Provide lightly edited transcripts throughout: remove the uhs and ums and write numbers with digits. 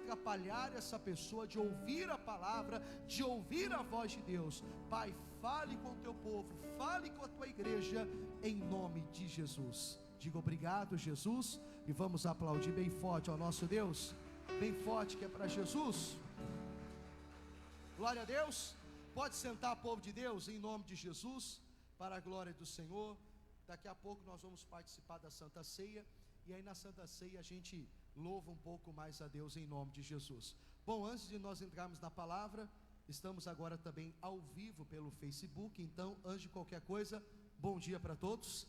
atrapalhar essa pessoa de ouvir a palavra, de ouvir a voz de Deus. Pai, fale com o teu povo, fale com a tua igreja, em nome de Jesus. Diga obrigado, Jesus, e vamos aplaudir bem forte ao nosso Deus, bem forte, que é para Jesus. Glória a Deus. Pode sentar, povo de Deus, em nome de Jesus, para a glória do Senhor. Daqui a pouco nós vamos participar da Santa Ceia, e aí na Santa Ceia a gente louva um pouco mais a Deus em nome de Jesus. Bom, antes de nós entrarmos na palavra, estamos agora também ao vivo pelo Facebook. Então, antes de qualquer coisa, bom dia para todos.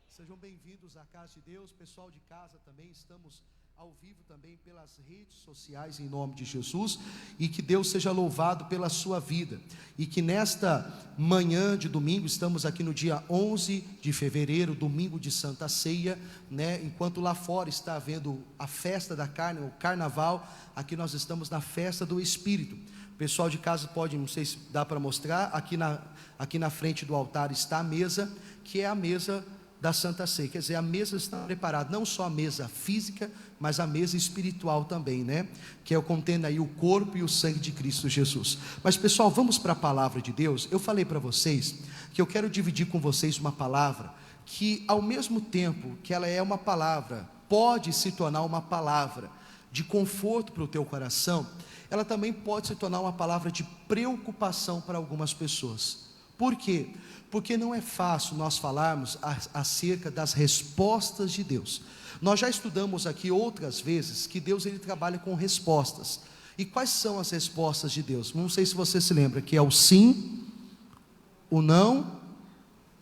Sejam bem-vindos à casa de Deus. Pessoal de casa também, estamos ao vivo também pelas redes sociais em nome de Jesus, e que Deus seja louvado pela sua vida, e que nesta manhã de domingo, estamos aqui no dia 11 de fevereiro, domingo de Santa Ceia, né? Enquanto lá fora está havendo a festa da carne, o carnaval, aqui nós estamos na festa do Espírito. O pessoal de casa pode, não sei se dá para mostrar, aqui na frente do altar está a mesa, que é a mesa da Santa Ceia. Quer dizer, a mesa está preparada, não só a mesa física, mas a mesa espiritual também, né? Que é o contendo aí o corpo e o sangue de Cristo Jesus. Mas pessoal, vamos para a palavra de Deus. Eu falei para vocês que eu quero dividir com vocês uma palavra que, ao mesmo tempo que ela é uma palavra, pode se tornar uma palavra de conforto para o teu coração, ela também pode se tornar uma palavra de preocupação para algumas pessoas. Por quê? Porque não é fácil nós falarmos acerca das respostas de Deus. Nós já estudamos aqui outras vezes que Deus ele trabalha com respostas. E quais são as respostas de Deus? Não sei se você se lembra, que é o sim, o não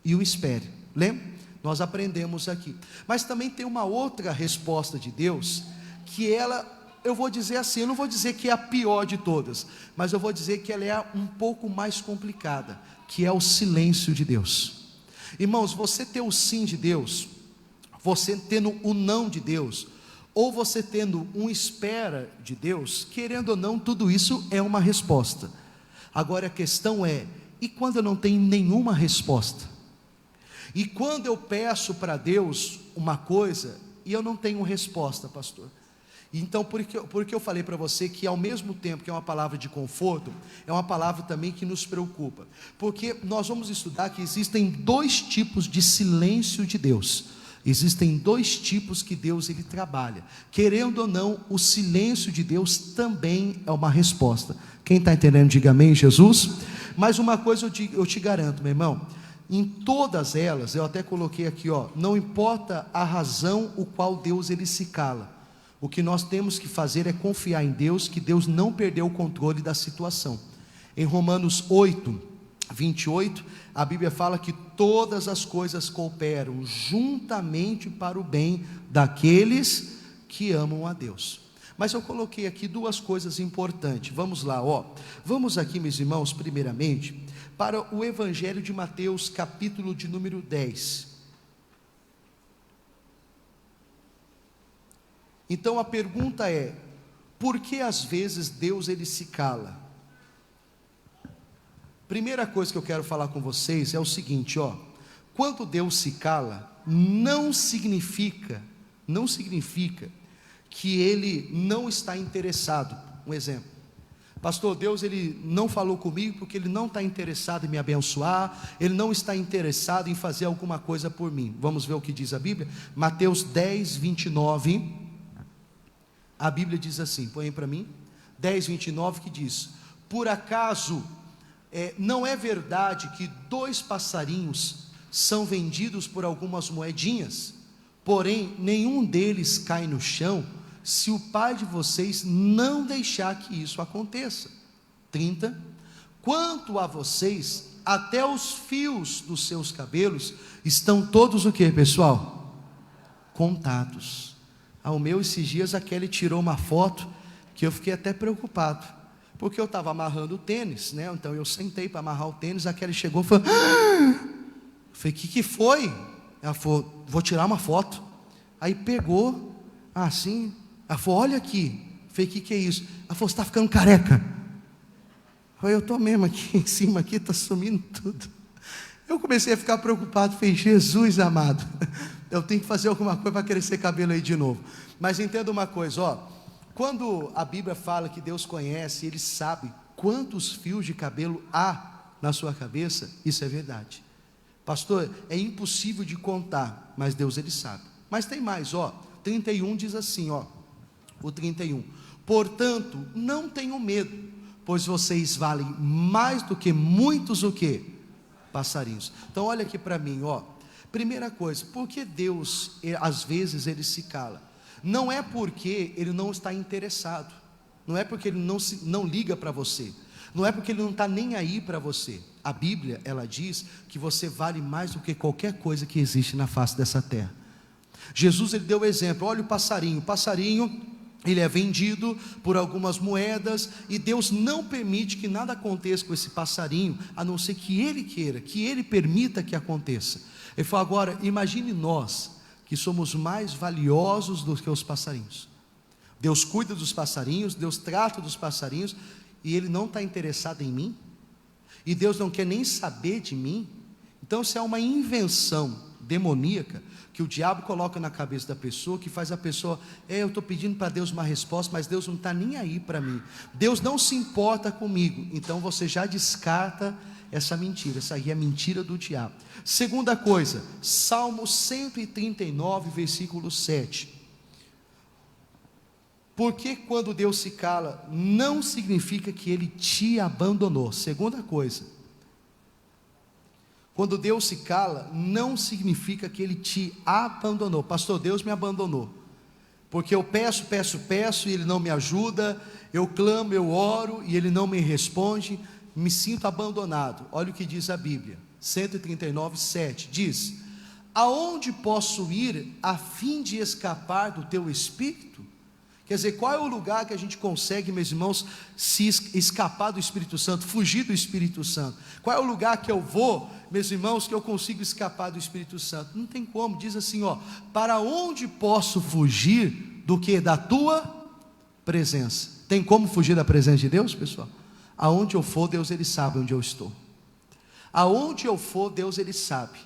e o espere. Lembra? Nós aprendemos aqui. Mas também tem uma outra resposta de Deus, que ela, eu vou dizer assim, eu não vou dizer que é a pior de todas, mas eu vou dizer que ela é um pouco mais complicada, que é o silêncio de Deus. Irmãos, você ter o sim de Deus, você tendo o não de Deus, ou você tendo um espera de Deus, querendo ou não, tudo isso é uma resposta. Agora a questão é, e quando eu não tenho nenhuma resposta? E quando eu peço para Deus uma coisa, e eu não tenho resposta, pastor? Então, por que eu falei para você que ao mesmo tempo que é uma palavra de conforto, é uma palavra também que nos preocupa? Porque nós vamos estudar que existem dois tipos de silêncio de Deus. Existem dois tipos que Deus ele trabalha. Querendo ou não, o silêncio de Deus também é uma resposta. Quem está entendendo, diga amém, Jesus. Mas uma coisa eu te garanto, meu irmão, em todas elas, eu até coloquei aqui, não importa a razão o qual Deus ele se cala. O que nós temos que fazer é confiar em Deus, que Deus não perdeu o controle da situação. Em Romanos 8, 28, a Bíblia fala que todas as coisas cooperam juntamente para o bem daqueles que amam a Deus. Mas eu coloquei aqui duas coisas importantes. Vamos lá, vamos aqui, meus irmãos, primeiramente, para o Evangelho de Mateus, capítulo de número 10. Então a pergunta é, por que às vezes Deus ele se cala? Primeira coisa que eu quero falar com vocês é o seguinte, quando Deus se cala, não significa que ele não está interessado. Um exemplo, pastor, Deus ele não falou comigo porque ele não está interessado em me abençoar, ele não está interessado em fazer alguma coisa por mim. Vamos ver o que diz a Bíblia? Mateus 10, 29, a Bíblia diz assim, põe para mim, 10, 29, que diz, por acaso não é verdade que 2 passarinhos são vendidos por algumas moedinhas, porém nenhum deles cai no chão, se o Pai de vocês não deixar que isso aconteça. 30, quanto a vocês, até os fios dos seus cabelos estão todos o que, pessoal? Contados. Ao meu, esses dias, a Kelly tirou uma foto que eu fiquei até preocupado, porque eu estava amarrando o tênis, né? Então eu sentei para amarrar o tênis, a Kelly chegou e falou, eu falei, que foi? Ela falou, vou tirar uma foto. Aí pegou, assim, ela falou, olha aqui. Eu falei, que é isso? Ela falou, você está ficando careca. Eu falei, eu estou mesmo aqui em cima, aqui está sumindo tudo. Eu comecei a ficar preocupado, falei, Jesus amado, eu tenho que fazer alguma coisa para crescer cabelo aí de novo. Mas entenda uma coisa, Quando a Bíblia fala que Deus conhece, Ele sabe quantos fios de cabelo há na sua cabeça, isso é verdade. Pastor, é impossível de contar, mas Deus Ele sabe. Mas tem mais, 31 diz assim, o 31. Portanto, não tenham medo, pois vocês valem mais do que muitos o quê? Passarinhos. Então olha aqui para mim, primeira coisa, por que Deus, às vezes Ele se cala? Não é porque Ele não está interessado, não é porque Ele não liga para você, não é porque Ele não está nem aí para você. A Bíblia, ela diz que você vale mais do que qualquer coisa que existe na face dessa terra. Jesus, Ele deu o exemplo, olha o passarinho, ele é vendido por algumas moedas, e Deus não permite que nada aconteça com esse passarinho, a não ser que Ele queira, que Ele permita que aconteça. Ele falou, agora, imagine nós, que somos mais valiosos do que os passarinhos. Deus cuida dos passarinhos, Deus trata dos passarinhos, e Ele não está interessado em mim, e Deus não quer nem saber de mim. Então, se é uma invenção demoníaca, que o diabo coloca na cabeça da pessoa, que faz a pessoa, eu estou pedindo para Deus uma resposta, mas Deus não está nem aí para mim, Deus não se importa comigo, então você já descarta essa mentira, essa aí é mentira do diabo. Segunda coisa, Salmo 139, versículo 7, porque quando Deus se cala, não significa que Ele te abandonou. Segunda coisa, quando Deus se cala, não significa que Ele te abandonou. Pastor, Deus me abandonou, porque eu peço e Ele não me ajuda, eu clamo, eu oro e Ele não me responde, me sinto abandonado. Olha o que diz a Bíblia, 139, 7, diz, aonde posso ir a fim de escapar do Teu Espírito? Quer dizer, qual é o lugar que a gente consegue, meus irmãos, se escapar do Espírito Santo, fugir do Espírito Santo? Qual é o lugar que eu vou, meus irmãos, que eu consigo escapar do Espírito Santo? Não tem como, diz assim, para onde posso fugir do que? Da tua presença. Tem como fugir da presença de Deus, pessoal? Aonde eu for, Deus Ele sabe onde eu estou. Aonde eu for, Deus Ele sabe.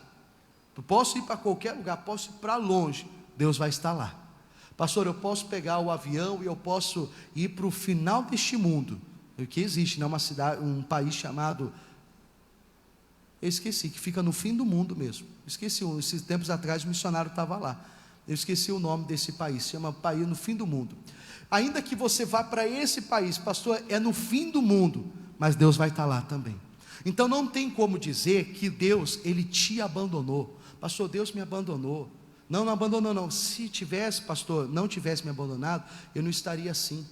Eu posso ir para qualquer lugar, posso ir para longe, Deus vai estar lá. Pastor, eu posso pegar o avião e eu posso ir para o final deste mundo, que existe, né? Uma cidade, um país chamado, eu esqueci, que fica no fim do mundo mesmo, esqueci, esses tempos atrás o missionário estava lá, eu esqueci o nome desse país, se chama país no fim do mundo. Ainda que você vá para esse país, pastor, é no fim do mundo, mas Deus vai estar lá também. Então não tem como dizer que Deus, Ele te abandonou. Pastor, Deus me abandonou. Não abandonou não. Se tivesse, pastor, não tivesse me abandonado, eu não estaria assim.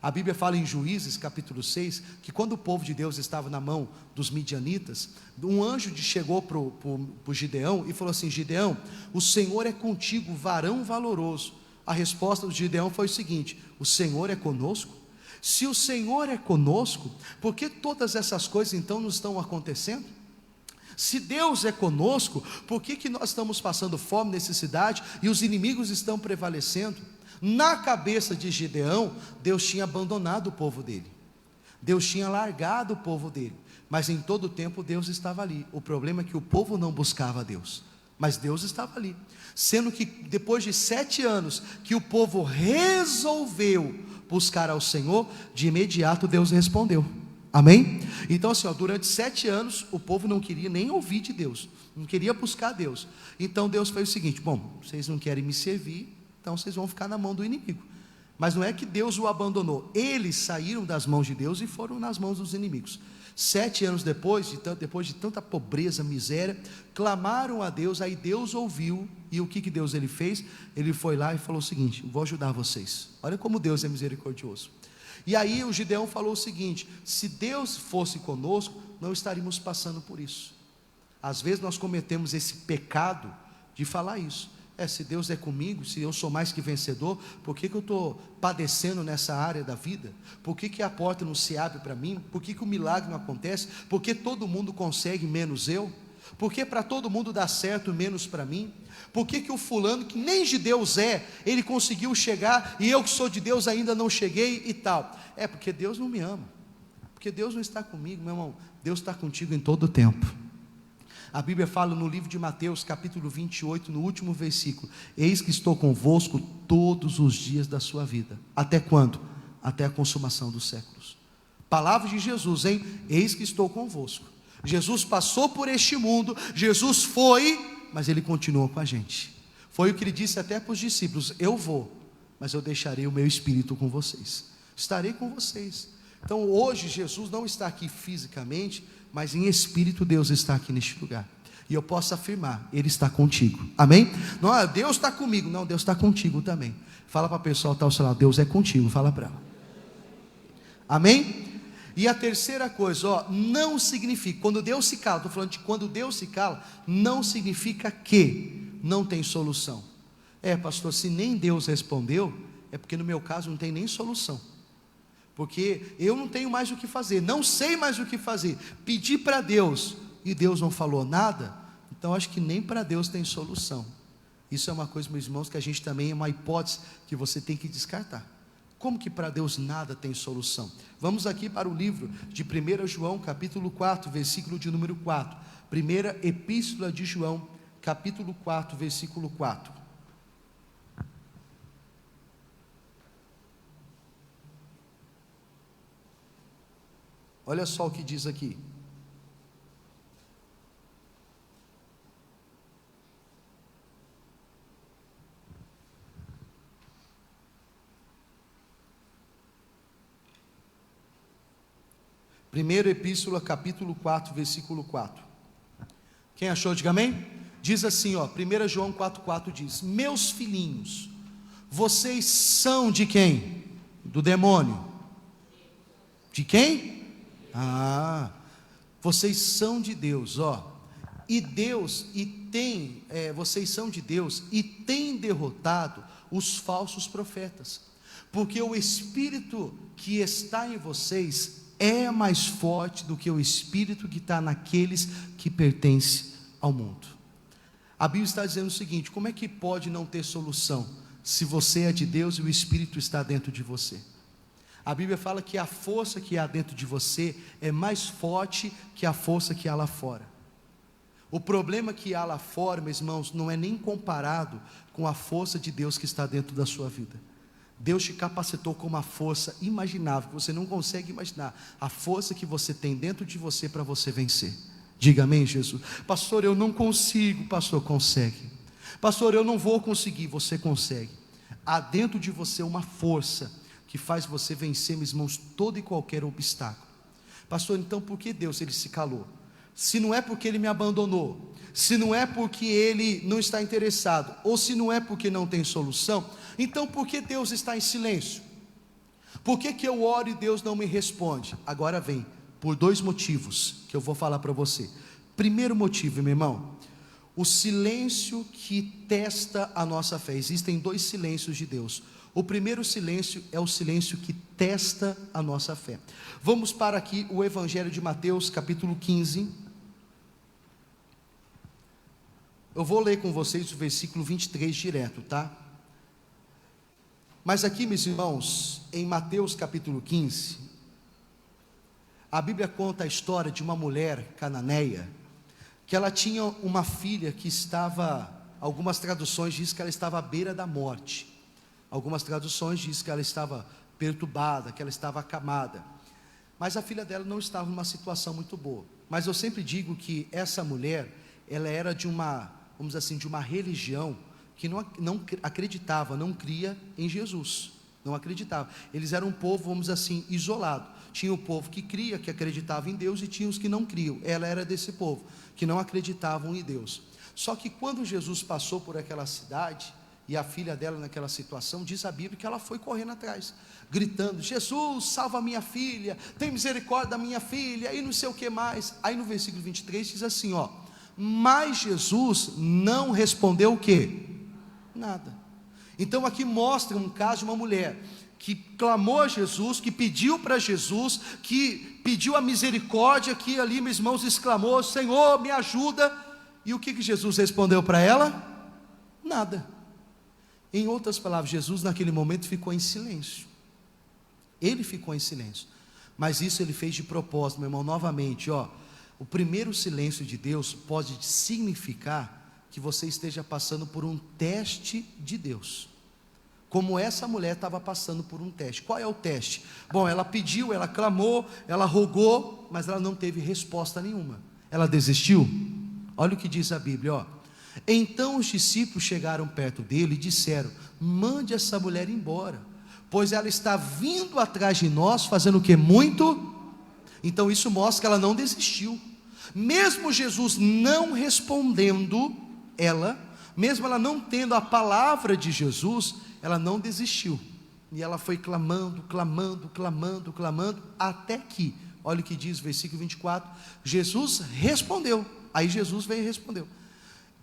A Bíblia fala em Juízes capítulo 6, que quando o povo de Deus estava na mão dos midianitas, um anjo chegou para o Gideão e falou assim, Gideão, o Senhor é contigo, varão valoroso. A resposta do Gideão foi o seguinte, o Senhor é conosco? Se o Senhor é conosco, por que todas essas coisas então não estão acontecendo? Se Deus é conosco, por que nós estamos passando fome, necessidade e os inimigos estão prevalecendo? Na cabeça de Gideão, Deus tinha abandonado o povo dele, Deus tinha largado o povo dele, mas em todo o tempo Deus estava ali. O problema é que o povo não buscava Deus, mas Deus estava ali, sendo que depois de 7 anos que o povo resolveu buscar ao Senhor, de imediato Deus respondeu. Amém? Então assim, durante 7 anos o povo não queria nem ouvir de Deus, não queria buscar Deus. Então Deus fez o seguinte, bom, vocês não querem me servir, então vocês vão ficar na mão do inimigo. Mas não é que Deus o abandonou, eles saíram das mãos de Deus e foram nas mãos dos inimigos. 7 anos depois de tanta pobreza, miséria, clamaram a Deus, aí Deus ouviu, e o que Deus ele fez? Ele foi lá e falou o seguinte, vou ajudar vocês. Olha como Deus é misericordioso. E aí o Gideão falou o seguinte, se Deus fosse conosco, não estaríamos passando por isso. Às vezes nós cometemos esse pecado de falar isso, se Deus é comigo, se eu sou mais que vencedor, por que eu estou padecendo nessa área da vida? Por que a porta não se abre para mim? Por que o milagre não acontece? Por que todo mundo consegue menos eu? Por que para todo mundo dá certo menos para mim? Por que o fulano que nem de Deus ele conseguiu chegar e eu que sou de Deus ainda não cheguei e tal? É porque Deus não me ama, porque Deus não está comigo, meu irmão. Deus está contigo em todo o tempo. A Bíblia fala no livro de Mateus, capítulo 28, no último versículo: eis que estou convosco todos os dias da sua vida. Até quando? Até a consumação dos séculos. Palavra de Jesus, hein? Eis que estou convosco. Jesus passou por este mundo, Jesus foi, mas Ele continua com a gente. Foi o que Ele disse até para os discípulos: eu vou, mas eu deixarei o meu Espírito com vocês. Estarei com vocês. Então hoje Jesus não está aqui fisicamente, mas em espírito Deus está aqui neste lugar. E eu posso afirmar, Ele está contigo. Amém? Não, Deus está comigo. Não, Deus está contigo também. Fala para a pessoa que está ao seu lado: Deus é contigo. Fala para ela. Amém? E a terceira coisa, ó, não significa, quando Deus se cala, estou falando de quando Deus se cala, não significa que não tem solução. Pastor, se nem Deus respondeu, é porque no meu caso não tem nem solução. Porque eu não tenho mais o que fazer, não sei mais o que fazer. Pedi para Deus e Deus não falou nada, então acho que nem para Deus tem solução. Isso é uma coisa, meus irmãos, que a gente também, é uma hipótese que você tem que descartar. Como que para Deus nada tem solução? Vamos aqui para o livro de 1 João, capítulo 4, versículo de número 4. Primeira epístola de João, capítulo 4, versículo 4. Olha só o que diz aqui. Primeira epístola, capítulo 4, versículo 4. Quem achou, diga amém. Diz assim, ó, 1 João 4,4 diz: meus filhinhos, vocês são de quem? Do demônio. De quem? Vocês são de Deus, ó. E Deus, vocês são de Deus e têm derrotado os falsos profetas, porque o Espírito que está em vocês é mais forte do que o Espírito que está naqueles que pertencem ao mundo. A Bíblia está dizendo o seguinte: como é que pode não ter solução, se você é de Deus e o Espírito está dentro de você? A Bíblia fala que a força que há dentro de você é mais forte que a força que há lá fora. O problema que há lá fora, meus irmãos, não é nem comparado com a força de Deus que está dentro da sua vida. Deus te capacitou com uma força imaginável, que você não consegue imaginar, a força que você tem dentro de você para você vencer. Diga amém, Jesus. Pastor, eu não consigo. Pastor, consegue. Pastor, eu não vou conseguir. Você consegue. Há dentro de você uma força que faz você vencer, meus irmãos, todo e qualquer obstáculo. Pastor, então por que Deus ele se calou? Se não é porque Ele me abandonou, se não é porque Ele não está interessado, ou se não é porque não tem solução, então por que Deus está em silêncio? Por que eu oro e Deus não me responde? Agora vem, por dois motivos que eu vou falar para você. Primeiro motivo, meu irmão, o silêncio que testa a nossa fé. Existem dois silêncios de Deus. O primeiro silêncio é o silêncio que testa a nossa fé. Vamos para aqui o Evangelho de Mateus, capítulo 15. Eu vou ler com vocês o versículo 23 direto, tá? Mas aqui, meus irmãos, em Mateus capítulo 15, a Bíblia conta a história de uma mulher cananeia, que ela tinha uma filha que estava, algumas traduções dizem que ela estava à beira da morte. Algumas traduções dizem que ela estava perturbada, que ela estava acamada. Mas a filha dela não estava numa situação muito boa. Mas eu sempre digo que essa mulher, ela era de uma, vamos dizer assim, de uma religião que não acreditava, não cria em Jesus. Não acreditava. Eles eram um povo, vamos dizer assim, isolado. Tinha o povo que cria, que acreditava em Deus, e tinha os que não criam. Ela era desse povo, que não acreditavam em Deus. Só que quando Jesus passou por aquela cidade, e a filha dela naquela situação, diz a Bíblia que ela foi correndo atrás, gritando: Jesus, salva a minha filha, tem misericórdia da minha filha, e não sei o que mais. Aí no versículo 23 diz assim, ó: mas Jesus não respondeu o quê? Nada. Então aqui mostra um caso de uma mulher que clamou a Jesus, que pediu para Jesus, que pediu a misericórdia, que ali, meus irmãos, exclamou: Senhor, me ajuda. E o que Jesus respondeu para ela? Nada. Em outras palavras, Jesus naquele momento ficou em silêncio. Ele ficou em silêncio. Mas isso ele fez de propósito, meu irmão, novamente, ó. O primeiro silêncio de Deus pode significar que você esteja passando por um teste de Deus, como essa mulher estava passando por um teste. Qual é o teste? Bom, ela pediu, ela clamou, ela rogou, mas ela não teve resposta nenhuma. Ela desistiu? Olha o que diz a Bíblia, ó. Então os discípulos chegaram perto dele e disseram: mande essa mulher embora, pois ela está vindo atrás de nós, fazendo o que? Muito. Então isso mostra que ela não desistiu. Mesmo Jesus não respondendo ela, mesmo ela não tendo a palavra de Jesus, ela não desistiu. E ela foi clamando, clamando, clamando, clamando, até que, olha o que diz o versículo 24, Jesus respondeu. Aí Jesus veio e respondeu: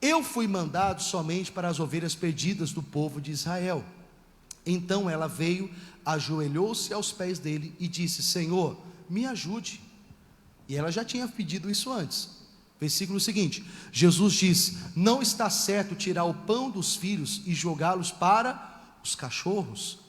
eu fui mandado somente para as ovelhas perdidas do povo de Israel. Então ela veio, ajoelhou-se aos pés dele e disse: Senhor, me ajude. E ela já tinha pedido isso antes. Versículo seguinte, Jesus disse: não está certo tirar o pão dos filhos e jogá-los para os cachorros.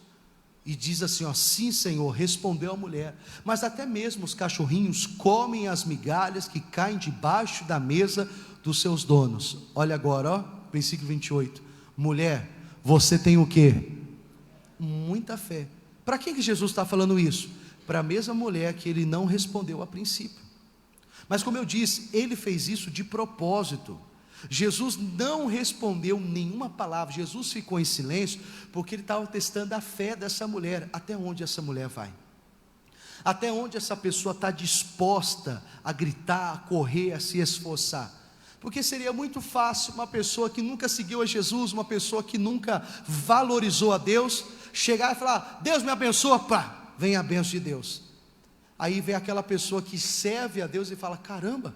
E diz assim, ó: sim, Senhor, respondeu a mulher, mas até mesmo os cachorrinhos comem as migalhas que caem debaixo da mesa dos seus donos. Olha agora, ó, versículo 28, mulher, você tem o quê? Muita fé. Para quem que Jesus está falando isso? Para a mesma mulher que ele não respondeu a princípio. Mas como eu disse, ele fez isso de propósito. Jesus não respondeu nenhuma palavra, Jesus ficou em silêncio, porque ele estava testando a fé dessa mulher. Até onde essa mulher vai? Até onde essa pessoa está disposta a gritar, a correr, a se esforçar? Porque seria muito fácil uma pessoa que nunca seguiu a Jesus, uma pessoa que nunca valorizou a Deus, chegar e falar: Deus me abençoa, pá, vem a bênção de Deus. Aí vem aquela pessoa que serve a Deus e fala: caramba,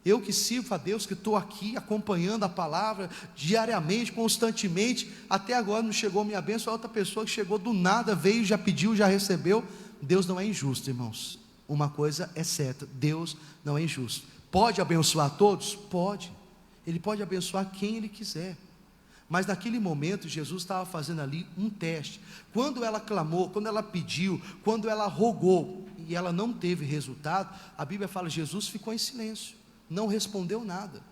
eu que sirvo a Deus, que estou aqui acompanhando a palavra diariamente, constantemente, até agora não chegou a minha bênção. A outra pessoa que chegou do nada, veio, já pediu, já recebeu. Deus não é injusto, irmãos. Uma coisa é certa: Deus não é injusto. Pode abençoar todos? Pode. Ele pode abençoar quem Ele quiser. Mas naquele momento Jesus estava fazendo ali um teste. Quando ela clamou, quando ela pediu, quando ela rogou e ela não teve resultado, a Bíblia fala: Jesus ficou em silêncio, não respondeu nada.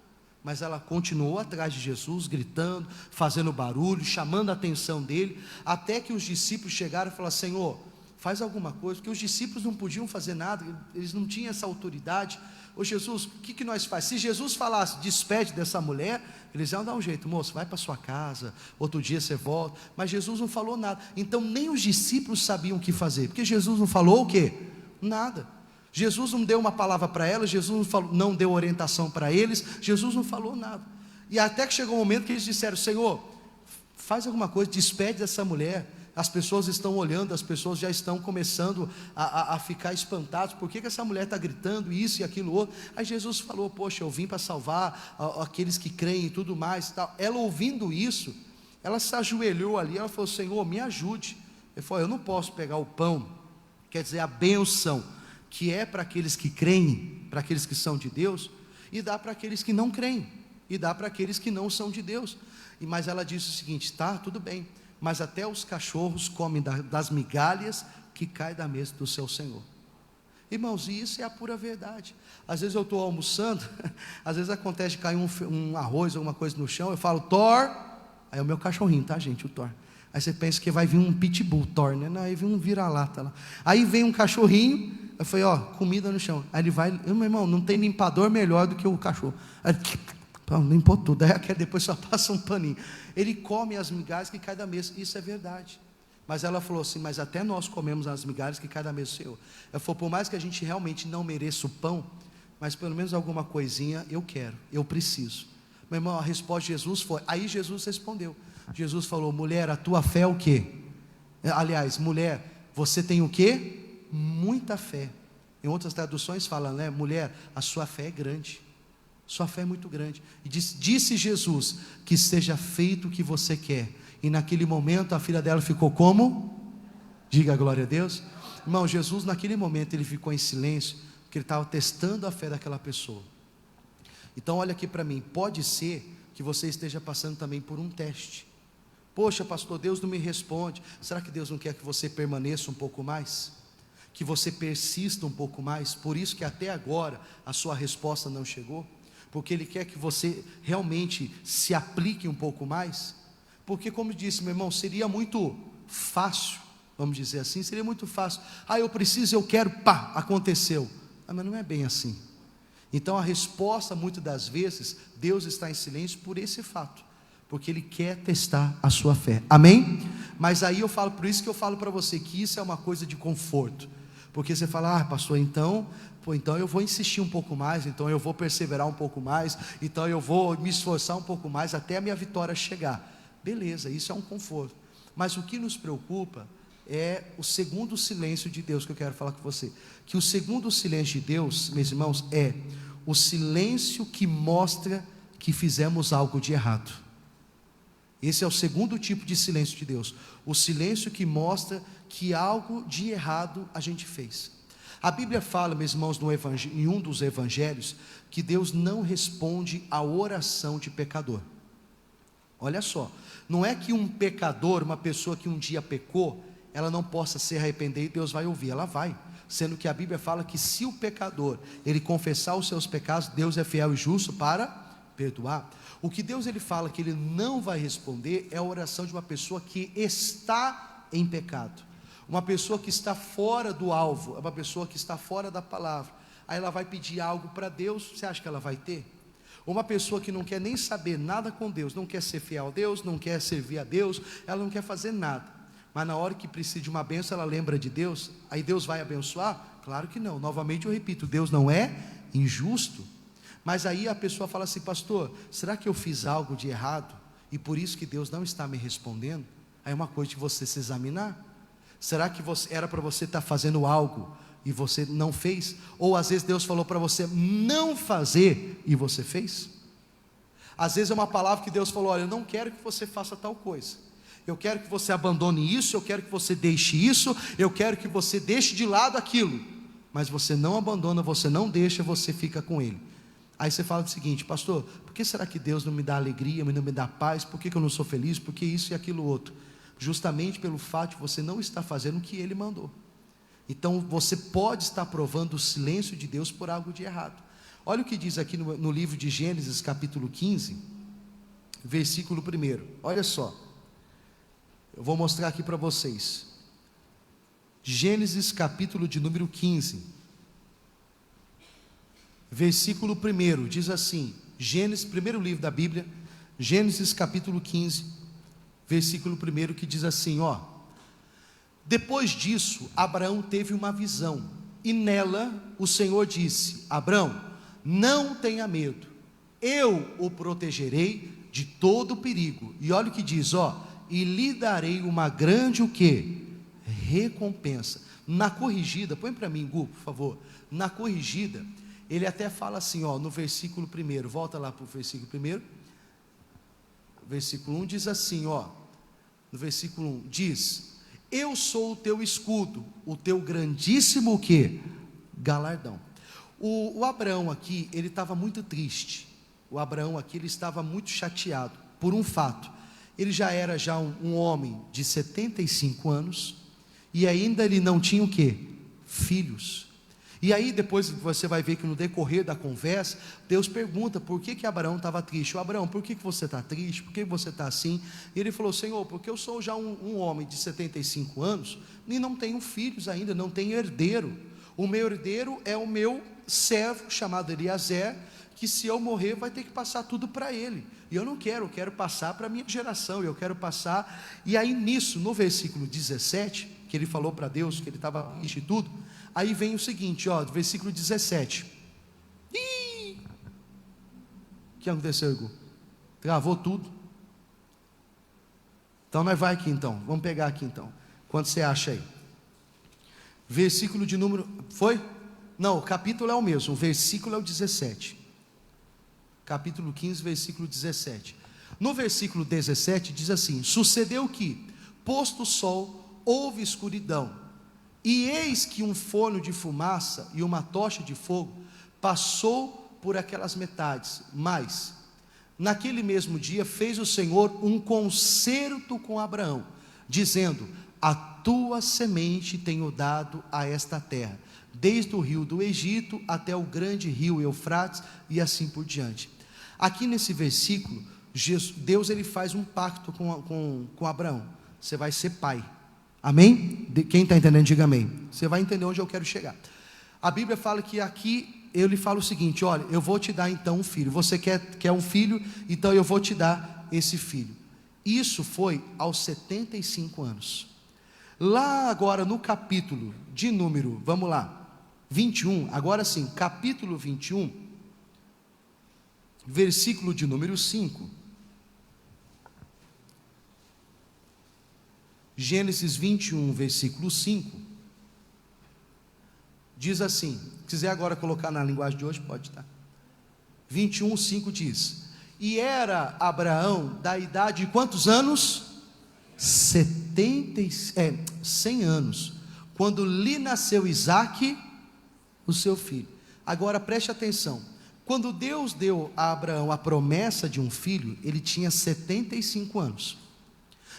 Mas ela continuou atrás de Jesus, gritando, fazendo barulho, chamando a atenção dele, até que os discípulos chegaram e falaram: Senhor, faz alguma coisa, porque os discípulos não podiam fazer nada, eles não tinham essa autoridade. Ô Jesus, o que nós faz? Se Jesus falasse: despede dessa mulher, eles iam dar um jeito: moço, vai para sua casa, outro dia você volta. Mas Jesus não falou nada. Então nem os discípulos sabiam o que fazer, porque Jesus não falou o quê? Nada. Jesus não deu uma palavra para ela, Jesus não, falou, não deu orientação para eles, Jesus não falou nada. E até que chegou um momento que eles disseram: Senhor, faz alguma coisa, despede dessa mulher. As pessoas estão olhando, as pessoas já estão começando a ficar espantadas. Por que essa mulher está gritando isso e aquilo outro? Aí Jesus falou: poxa, eu vim para salvar aqueles que creem e tudo mais e tal. Ela ouvindo isso, ela se ajoelhou ali, ela falou: Senhor, me ajude. Ele falou: eu não posso pegar o pão, quer dizer, a bênção, que é para aqueles que creem, para aqueles que são de Deus, e dar para aqueles que não creem, e dar para aqueles que não são de Deus. Mas ela disse o seguinte: tá, tudo bem, mas até os cachorros comem das migalhas que caem da mesa do seu Senhor. Irmãos, e isso é a pura verdade. Às vezes eu estou almoçando, às vezes acontece de cair um arroz, alguma coisa no chão, eu falo: Thor. Aí é o meu cachorrinho, tá, gente, o Thor. Aí você pensa que vai vir um pitbull, Thor, né? Não, aí vem um vira-lata lá. Aí vem um cachorrinho, eu falei: ó, comida no chão. Aí ele vai: meu irmão, não tem limpador melhor do que o cachorro. Aí limpou tudo, aí depois só passa um paninho. Ele come as migalhas que caem da mesa. Isso é verdade. Mas ela falou assim: mas até nós comemos as migalhas que caem da mesa do Senhor. Ela falou: por mais que a gente realmente não mereça o pão, mas pelo menos alguma coisinha eu quero, eu preciso. Meu irmão, a resposta de Jesus foi: aí Jesus respondeu. Jesus falou: mulher, a tua fé é o quê? Aliás, mulher, você tem o quê? Muita fé. Em outras traduções fala, né? Mulher, a sua fé é grande. Sua fé é muito grande. E disse Jesus: que seja feito o que você quer. E naquele momento a filha dela ficou como? Diga glória a Deus. Irmão, Jesus naquele momento ele ficou em silêncio, porque ele estava testando a fé daquela pessoa. Então olha aqui para mim, pode ser que você esteja passando também por um teste. Poxa pastor, Deus não me responde. Será que Deus não quer que você permaneça um pouco mais? que você persista um pouco mais, por isso que até agora a sua resposta não chegou, porque Ele quer que você realmente se aplique um pouco mais, porque como disse meu irmão, seria muito fácil, vamos dizer assim, seria muito fácil, eu preciso, eu quero, pá, aconteceu, mas não é bem assim. Então a resposta muitas das vezes, Deus está em silêncio por esse fato, porque Ele quer testar a sua fé, amém? Mas aí eu falo, por isso que eu falo para você, que isso é uma coisa de conforto, porque você fala, pastor, então eu vou insistir um pouco mais, então eu vou perseverar um pouco mais, então eu vou me esforçar um pouco mais, até a minha vitória chegar, beleza, isso é um conforto, mas o que nos preocupa, é o segundo silêncio de Deus, que eu quero falar com você, que o segundo silêncio de Deus, meus irmãos, é o silêncio que mostra que fizemos algo de errado. Esse é o segundo tipo de silêncio de Deus, o silêncio que mostra que algo de errado a gente fez. A Bíblia fala, meus irmãos, em um dos evangelhos, que Deus não responde à oração de pecador. Olha só, não é que um pecador, uma pessoa que um dia pecou, ela não possa se arrepender e Deus vai ouvir, ela vai, sendo que a Bíblia fala que se o pecador, ele confessar os seus pecados, Deus é fiel e justo para perdoar. O que Deus ele fala que Ele não vai responder, é a oração de uma pessoa que está em pecado, uma pessoa que está fora do alvo, é uma pessoa que está fora da palavra, aí ela vai pedir algo para Deus, você acha que ela vai ter? Uma pessoa que não quer nem saber nada com Deus, não quer ser fiel a Deus, não quer servir a Deus, ela não quer fazer nada, mas na hora que precisa de uma bênção, ela lembra de Deus, aí Deus vai abençoar? Claro que não, novamente eu repito, Deus não é injusto, mas aí a pessoa fala assim, pastor, será que eu fiz algo de errado, e por isso que Deus não está me respondendo? Aí é uma coisa de você se examinar, será que era para você estar fazendo algo, e você não fez? Ou às vezes Deus falou para você não fazer, e você fez? Às vezes é uma palavra que Deus falou, olha, eu não quero que você faça tal coisa, eu quero que você abandone isso, eu quero que você deixe isso, eu quero que você deixe de lado aquilo, mas você não abandona, você não deixa, você fica com ele. Aí você fala o seguinte, pastor, por que será que Deus não me dá alegria, não me dá paz, por que eu não sou feliz, por que isso e aquilo outro? Justamente pelo fato de você não estar fazendo o que Ele mandou. Então você pode estar provando o silêncio de Deus por algo de errado. Olha o que diz aqui no livro de Gênesis capítulo 15, versículo 1, olha só, eu vou mostrar aqui para vocês, Gênesis capítulo de número 15, versículo 1, diz assim, Gênesis, primeiro livro da Bíblia, Gênesis capítulo 15, versículo 1, que diz assim, depois disso, Abraão teve uma visão, e nela o Senhor disse, Abraão, não tenha medo, eu o protegerei de todo perigo, e olha o que diz, e lhe darei uma grande o quê? Recompensa. Na corrigida, põe para mim, Gu, por favor, na corrigida, ele até fala assim, no versículo 1, volta lá para o versículo 1, versículo 1 diz assim, no versículo 1, diz, eu sou o teu escudo, o teu grandíssimo o quê? Galardão. O Abraão aqui, ele estava muito triste, o Abraão aqui, ele estava muito chateado, por um fato, ele já era um homem de 75 anos, e ainda ele não tinha o quê? Filhos. E aí depois você vai ver que no decorrer da conversa, Deus pergunta por que Abraão estava triste. Abraão, por que você está triste? Por que você está assim? E ele falou, Senhor, porque eu sou já um homem de 75 anos, e não tenho filhos ainda, não tenho herdeiro. O meu herdeiro é o meu servo, chamado Eliezer, que se eu morrer vai ter que passar tudo para ele. E eu não quero, eu quero passar para a minha geração, eu quero passar. E aí nisso, no versículo 17, que ele falou para Deus, que ele estava triste e tudo, aí vem o seguinte, versículo 17. O que aconteceu, Igor? Travou tudo. Então nós vai aqui então, vamos pegar aqui então. Quanto você acha aí? Versículo de número, foi? Não, o capítulo é o mesmo, o versículo é o 17. Capítulo 15, versículo 17. No versículo 17 diz assim, sucedeu que, posto o sol, houve escuridão, e eis que um forno de fumaça e uma tocha de fogo passou por aquelas metades, mas naquele mesmo dia fez o Senhor um concerto com Abraão, dizendo, a tua semente tenho dado a esta terra, desde o rio do Egito até o grande rio Eufrates e assim por diante. Aqui nesse versículo, Deus ele faz um pacto com Abraão. Você vai ser pai. Amém? Quem está entendendo, diga amém. Você vai entender onde eu quero chegar. A Bíblia fala que aqui, ele fala o seguinte: olha, eu vou te dar então um filho. Você quer um filho, então eu vou te dar esse filho. Isso foi aos 75 anos. Lá agora no capítulo de número, vamos lá, 21, agora sim, capítulo 21, versículo de número 5. Gênesis 21, versículo 5, diz assim, se quiser agora colocar na linguagem de hoje, pode, tá? 21, 5 diz: e era Abraão da idade de quantos anos? 100 anos, quando lhe nasceu Isaque, o seu filho. Agora preste atenção, quando Deus deu a Abraão a promessa de um filho, ele tinha 75 anos.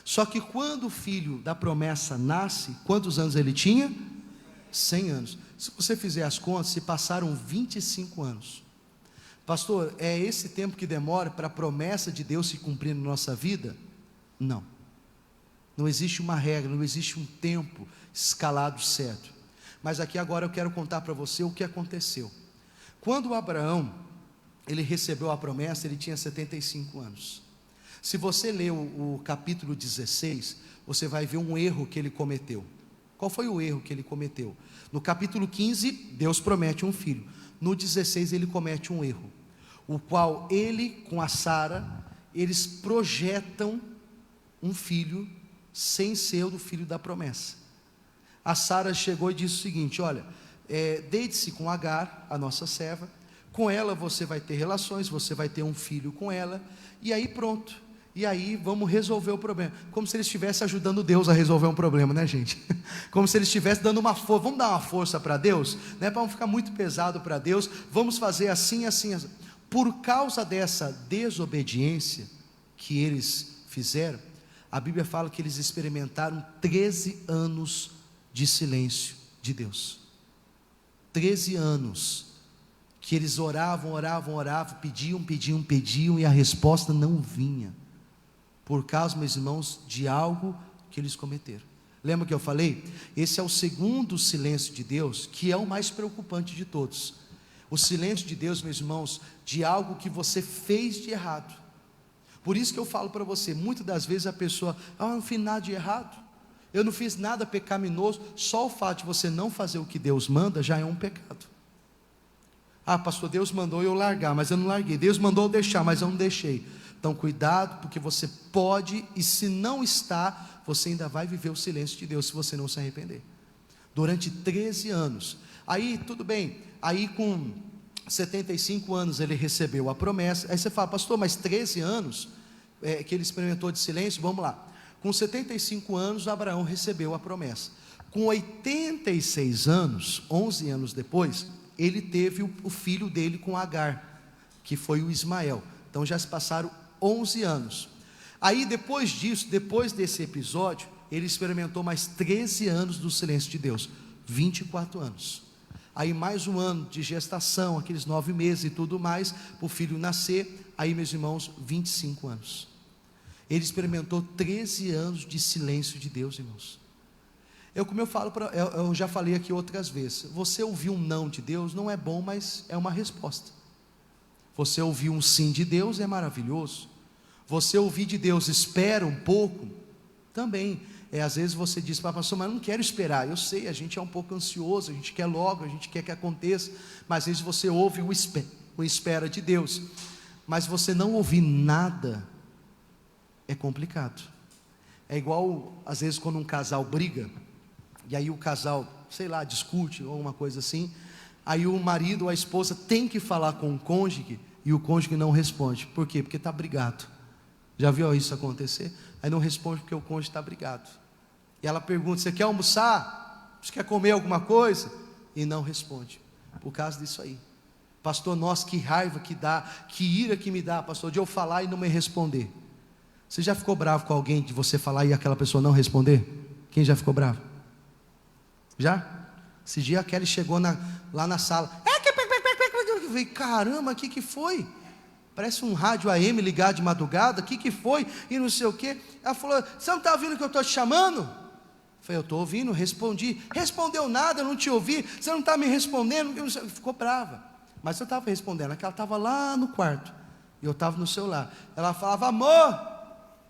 Só que quando o filho da promessa nasce, quantos anos ele tinha? 100 anos. Se você fizer as contas, se passaram 25 anos. Pastor, é esse tempo que demora para a promessa de Deus se cumprir na nossa vida? Não. Não existe uma regra, não existe um tempo escalado certo. Mas aqui agora eu quero contar para você o que aconteceu. Quando Abraão, ele recebeu a promessa, ele tinha 75 anos. Se você ler o capítulo 16, você vai ver um erro que ele cometeu. Qual foi o erro que ele cometeu? No capítulo 15, Deus promete um filho. No 16, ele comete um erro, o qual ele, com a Sara, eles projetam um filho sem ser o filho da promessa. A Sara chegou e disse o seguinte: olha, deite-se com Agar, a nossa serva, com ela você vai ter relações, você vai ter um filho com ela, e aí pronto. E aí vamos resolver o problema. Como se ele estivesse ajudando Deus a resolver um problema, né, gente? Como se ele estivesse dando uma força. Vamos dar uma força para Deus, né? Para não ficar muito pesado para Deus. Vamos fazer assim, assim, assim. Por causa dessa desobediência que eles fizeram, a Bíblia fala que eles experimentaram 13 anos de silêncio de Deus. 13 anos que eles oravam, pediam, e a resposta não vinha. Por causa, meus irmãos, de algo que eles cometeram. Lembra que eu falei? Esse é o segundo silêncio de Deus, que é o mais preocupante de todos. O silêncio de Deus, meus irmãos, de algo que você fez de errado. Por isso que eu falo para você, muitas das vezes a pessoa: eu não fiz nada de errado, eu não fiz nada pecaminoso. Só o fato de você não fazer o que Deus manda já é um pecado. Ah, pastor, Deus mandou eu largar, mas eu não larguei. Deus mandou eu deixar, mas eu não deixei. Então cuidado, porque você pode, e se não está, você ainda vai viver o silêncio de Deus, se você não se arrepender. Durante 13 anos. Aí tudo bem, aí com 75 anos ele recebeu a promessa. Aí você fala: pastor, mas 13 anos que ele experimentou de silêncio? Vamos lá. Com 75 anos Abraão recebeu a promessa. Com 86 anos, 11 anos depois, ele teve o filho dele com Agar, que foi o Ismael. Então já se passaram 11 anos. Aí depois disso, depois desse episódio, ele experimentou mais 13 anos do silêncio de Deus, 24 anos. Aí mais um ano de gestação, aqueles 9 meses e tudo mais, para o filho nascer. Aí, meus irmãos, 25 anos. Ele experimentou 13 anos de silêncio de Deus, irmãos. Como eu já falei aqui outras vezes, você ouvir um não de Deus não é bom, mas é uma resposta. Você ouvir um sim de Deus é maravilhoso. Você ouvir de Deus, espera um pouco, também. Às vezes você diz para a pastor: mas eu não quero esperar. Eu sei, a gente é um pouco ansioso, a gente quer logo, a gente quer que aconteça. Mas às vezes você ouve o espera de Deus, mas você não ouvir nada, é complicado. É igual, às vezes, quando um casal briga, e aí o casal, sei lá, discute, ou uma coisa assim. Aí o marido ou a esposa tem que falar com o cônjuge, e o cônjuge não responde. Por quê? Porque está brigado. Já viu isso acontecer? Aí não responde porque o cônjuge está brigado. E ela pergunta: você quer almoçar? Você quer comer alguma coisa? E não responde, por causa disso aí. Pastor, nossa, que raiva que dá, que ira que me dá, pastor, de eu falar e não me responder. Você já ficou bravo com alguém de você falar e aquela pessoa não responder? Quem já ficou bravo? Já? Esse dia a Kelly chegou lá na sala. Eu falei, caramba, o que foi? Parece um rádio AM ligado de madrugada. O que foi? E não sei o quê. Ela falou, você não está ouvindo que eu estou te chamando? Eu falei, eu estou ouvindo, respondi. Respondeu nada, eu não te ouvi. Você não está me respondendo? Ficou brava. Mas eu estava respondendo. Ela estava lá no quarto. E eu estava no celular. Ela falava, amor.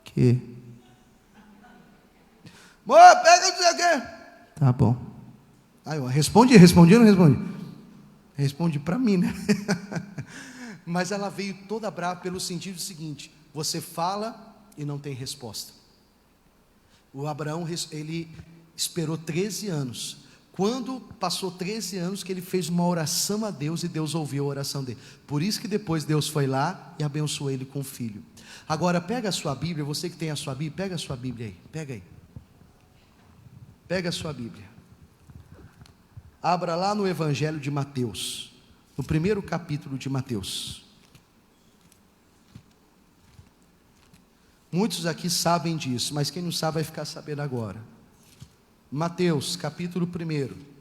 Que? Amor, pega não sei o quê. Tá bom. Aí eu respondi ou não respondi? Responde para mim, né? Mas ela veio toda brava pelo sentido seguinte: você fala e não tem resposta. O Abraão, ele esperou 13 anos. Quando passou 13 anos que ele fez uma oração a Deus e Deus ouviu a oração dele. Por isso que depois Deus foi lá e abençoou ele com um filho. Agora pega a sua Bíblia, você que tem a sua Bíblia, pega a sua Bíblia aí, pega aí. Pega a sua Bíblia. Abra lá no Evangelho de Mateus, no primeiro capítulo de Mateus. Muitos aqui sabem disso, mas quem não sabe vai ficar sabendo agora. Mateus, capítulo 1.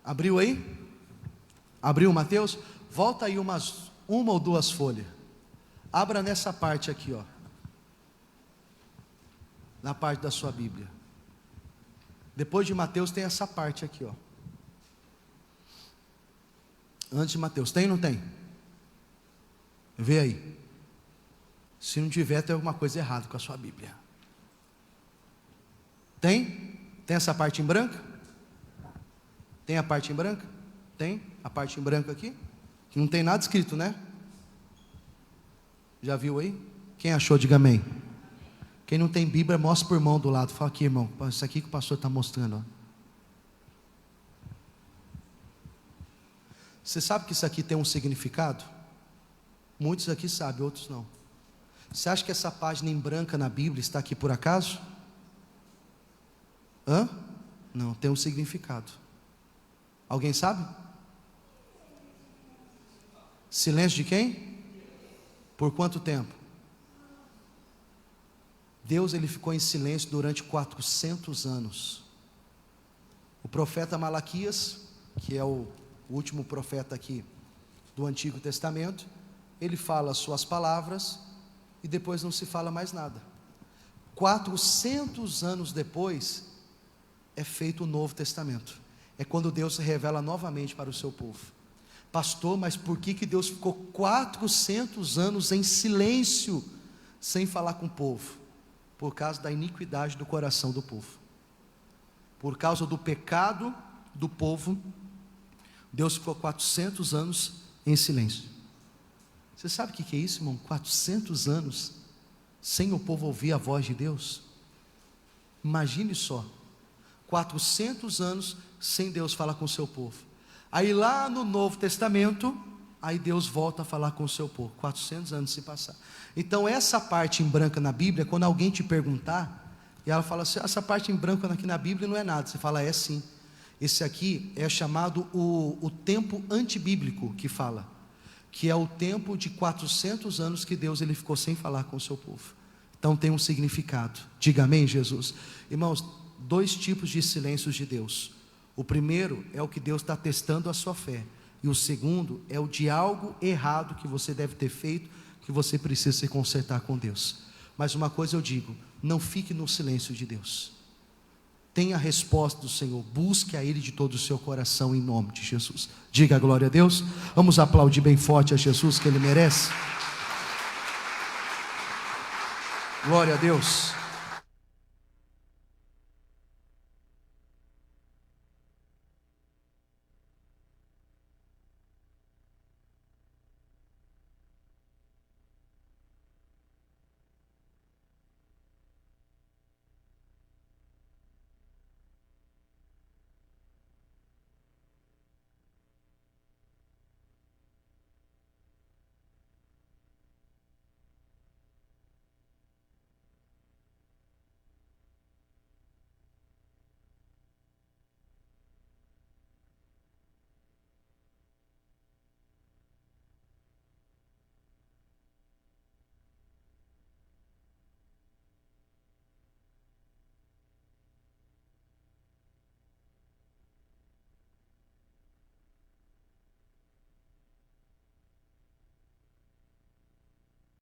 Abriu aí? Abriu Mateus? Volta aí uma ou duas folhas. Abra nessa parte aqui, ó. Na parte da sua Bíblia. Depois de Mateus tem essa parte aqui, ó. Antes de Mateus, tem ou não tem? Vê aí. Se não tiver, tem alguma coisa errada com a sua Bíblia. Tem? Tem essa parte em branco? Tem a parte em branco? Tem a parte em branco aqui? Que não tem nada escrito, né? Já viu aí? Quem achou, diga amém. Quem não tem Bíblia, mostra para o irmão do lado. Fala aqui, irmão, isso aqui que o pastor está mostrando, ó. Você sabe que isso aqui tem um significado? Muitos aqui sabem, outros não. Você acha que essa página em branca na Bíblia está aqui por acaso? Hã? Não, tem um significado. Alguém sabe? Silêncio de quem? Por quanto tempo? Deus, ele ficou em silêncio durante 400 anos. O profeta Malaquias, que é o último profeta aqui do Antigo Testamento, ele fala as suas palavras e depois não se fala mais nada. 400 anos depois é feito o Novo Testamento. É quando Deus se revela novamente para o seu povo. Pastor, mas por que Deus ficou 400 anos em silêncio, sem falar com o povo? Por causa da iniquidade do coração do povo. Por causa do pecado do povo, Deus ficou 400 anos em silêncio. Você sabe o que é isso, irmão? 400 anos sem o povo ouvir a voz de Deus. Imagine só, 400 anos sem Deus falar com o seu povo. Aí lá no Novo Testamento, aí Deus volta a falar com o seu povo. 400 anos se passar. Então essa parte em branco na Bíblia, quando alguém te perguntar, e ela fala assim, essa parte em branco aqui na Bíblia não é nada. Você fala, é sim. Esse aqui é chamado o tempo antibíblico que fala. Que é o tempo de 400 anos que Deus ele ficou sem falar com o seu povo. Então tem um significado. Diga amém, Jesus. Irmãos, 2 tipos de silêncios de Deus. O primeiro é o que Deus está testando a sua fé. E o segundo é o de algo errado que você deve ter feito, que você precisa se consertar com Deus. Mas uma coisa eu digo, não fique no silêncio de Deus. Tenha a resposta do Senhor, busque a Ele de todo o seu coração em nome de Jesus. Diga glória a Deus. Vamos aplaudir bem forte a Jesus, que Ele merece. Glória a Deus.